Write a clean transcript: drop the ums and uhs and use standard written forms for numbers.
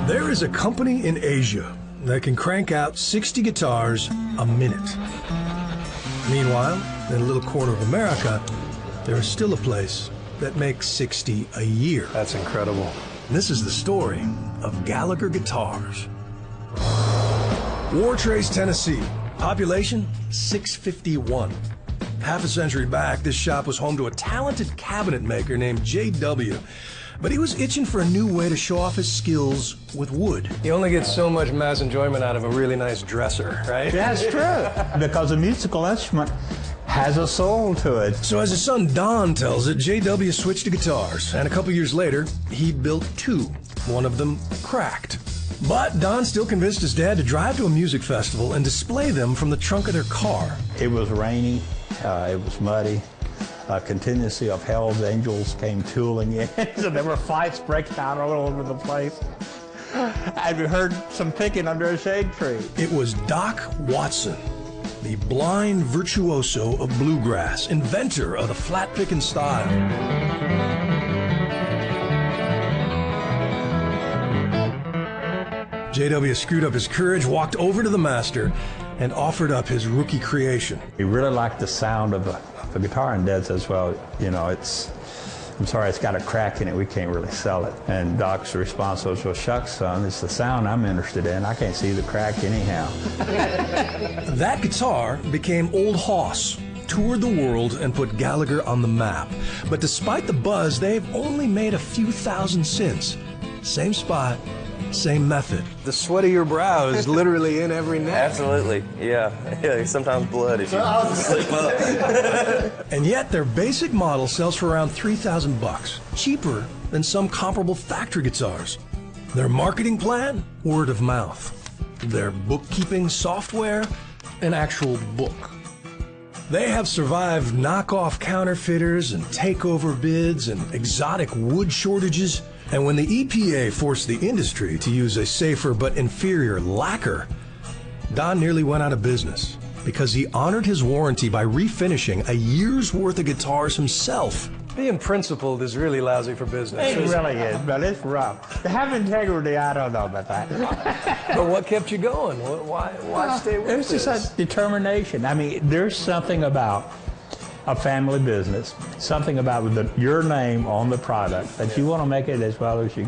There is a company in Asia that can crank out 60 guitars a minute. Meanwhile, in a little corner of America, there is still a place that makes 60 a year. That's incredible. This is the story of Gallagher Guitars. Wartrace, Tennessee. Population, 651. Half a century back, this shop was home to a talented cabinet maker named J.W. But he was itching for a new way to show off his skills with wood. You only get so much mass enjoyment out of a really nice dresser, right? That's true, because a musical instrument has a soul to it. So as his son Don tells it, J.W. switched to guitars, and a couple years later, he built two. One of them cracked. But Don still convinced his dad to drive to a music festival and display them from the trunk of their car. It was rainy, it was muddy. A contingency of Hell's Angels came tooling in, so there were fights breaking out all over the place. And we heard some picking under a shade tree. It was Doc Watson, the blind virtuoso of bluegrass, inventor of the flat-picking style. J.W. screwed up his courage, walked over to the master, and offered up his rookie creation. He really liked the sound of the guitar, and Dad says, well, you know, I'm sorry, it's got a crack in it, we can't really sell it. And Doc's response was, well, shucks, son, it's the sound I'm interested in. I can't see the crack anyhow. That guitar became Old Hoss, toured the world, and put Gallagher on the map. But despite the buzz, they've only made a few thousand since. Same spot, same method. The sweat of your brow is literally in every neck. Absolutely, yeah. Sometimes blood if you sleep up. And yet their basic model sells for around $3,000, cheaper than some comparable factory guitars. Their marketing plan? Word of mouth. Their bookkeeping software? An actual book. They have survived knockoff counterfeiters and takeover bids and exotic wood shortages. And when the EPA forced the industry to use a safer but inferior lacquer, Don nearly went out of business because he honored his warranty by refinishing a year's worth of guitars himself. Being principled is really lousy for business. It really is, but it's rough. To have integrity, I don't know about that. But what kept you going? Why stay with this? It's just a determination. I mean, there's something about a family business, something about your name on the product that you want to make it as well as you